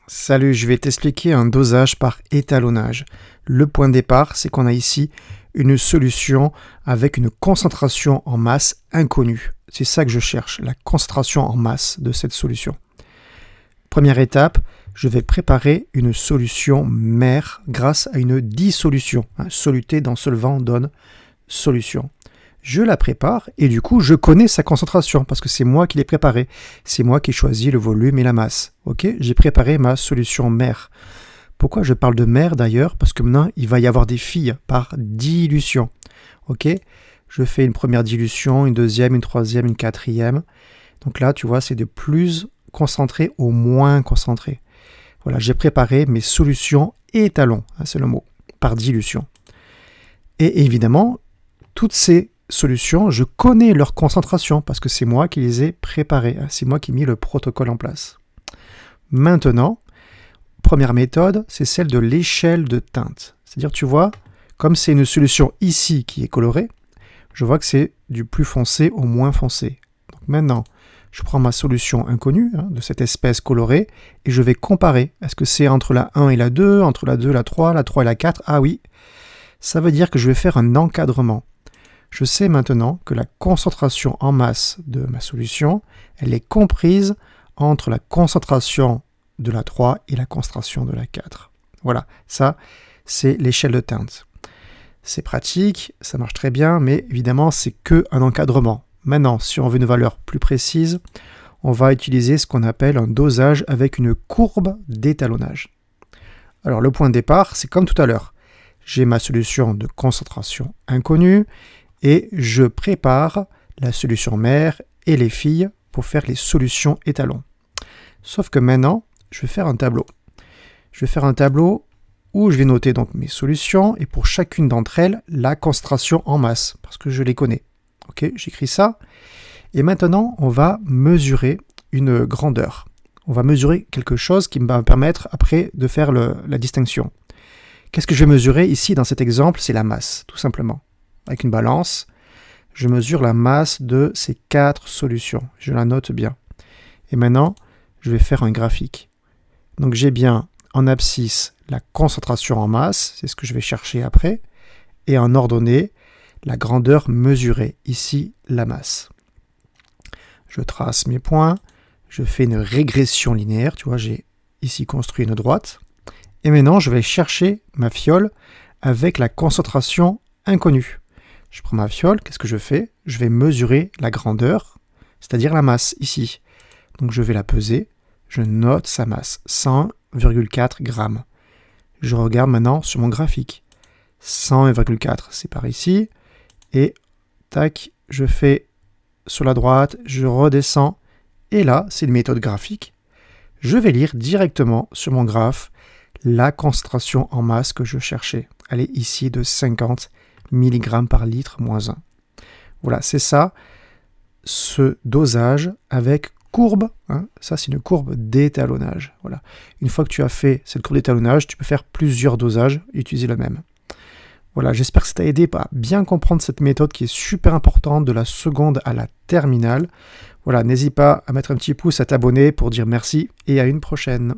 Salut, je vais t'expliquer un dosage par étalonnage. Le point de départ, c'est qu'on a ici une solution avec une concentration en masse inconnue. C'est ça que je cherche, la concentration en masse de cette solution. Première étape, je vais préparer une solution mère grâce à une dissolution. Soluté dans solvant donne solution. Je la prépare et du coup, je connais sa concentration parce que c'est moi qui l'ai préparée. C'est moi qui ai choisi le volume et la masse. Ok, j'ai préparé ma solution mère. Pourquoi je parle de mère d'ailleurs? Parce que maintenant, il va y avoir des filles par dilution. Ok, je fais une première dilution, une deuxième, une troisième, une quatrième. Donc là, tu vois, c'est de plus concentré au moins concentré. Voilà, j'ai préparé mes solutions étalons, c'est le mot, par dilution. Et évidemment, toutes ces solutions, je connais leur concentration parce que c'est moi qui les ai préparées, c'est moi qui ai mis le protocole en place. Maintenant, première méthode, c'est celle de l'échelle de teinte. C'est-à-dire, tu vois, comme c'est une solution ici qui est colorée, je vois que c'est du plus foncé au moins foncé. Donc maintenant, je prends ma solution inconnue de cette espèce colorée et je vais comparer. Est-ce que c'est entre la 1 et la 2, entre la 2 et la 3 et la 4? Ah oui, ça veut dire que je vais faire un encadrement. Je sais maintenant que la concentration en masse de ma solution, elle est comprise entre la concentration de la 3 et la concentration de la 4. Voilà, ça, c'est l'échelle de teinte. C'est pratique, ça marche très bien, mais évidemment, c'est qu'un encadrement. Maintenant, si on veut une valeur plus précise, on va utiliser ce qu'on appelle un dosage avec une courbe d'étalonnage. Alors, le point de départ, c'est comme tout à l'heure. J'ai ma solution de concentration inconnue, et je prépare la solution mère et les filles pour faire les solutions étalons. Sauf que maintenant, je vais faire un tableau. Je vais faire un tableau où je vais noter donc mes solutions et pour chacune d'entre elles, la concentration en masse, parce que je les connais. Ok, j'écris ça. Et maintenant, on va mesurer une grandeur. On va mesurer quelque chose qui va me permettre après de faire la distinction. Qu'est-ce que je vais mesurer ici dans cet exemple? C'est la masse, tout simplement. Avec une balance, je mesure la masse de ces 4 solutions. Je la note bien. Et maintenant, je vais faire un graphique. Donc j'ai bien en abscisse la concentration en masse, c'est ce que je vais chercher après, et en ordonnée, la grandeur mesurée, ici la masse. Je trace mes points, je fais une régression linéaire, tu vois, j'ai ici construit une droite, et maintenant je vais chercher ma fiole avec la concentration inconnue. Je prends ma fiole, qu'est-ce que je fais? Je vais mesurer la grandeur, c'est-à-dire la masse, ici. Donc je vais la peser, je note sa masse, 100,4 grammes. Je regarde maintenant sur mon graphique. 100,4, c'est par ici. Et tac, je fais sur la droite, je redescends. Et là, c'est une méthode graphique. Je vais lire directement sur mon graphe la concentration en masse que je cherchais. Elle est ici de 50 mg par litre moins 1. Voilà, c'est ça, ce dosage avec courbe. Ça, c'est une courbe d'étalonnage. Voilà. Une fois que tu as fait cette courbe d'étalonnage, tu peux faire plusieurs dosages et utiliser le même. Voilà, j'espère que ça t'a aidé à bien comprendre cette méthode qui est super importante de la seconde à la terminale. Voilà, n'hésite pas à mettre un petit pouce, à t'abonner pour dire merci et à une prochaine.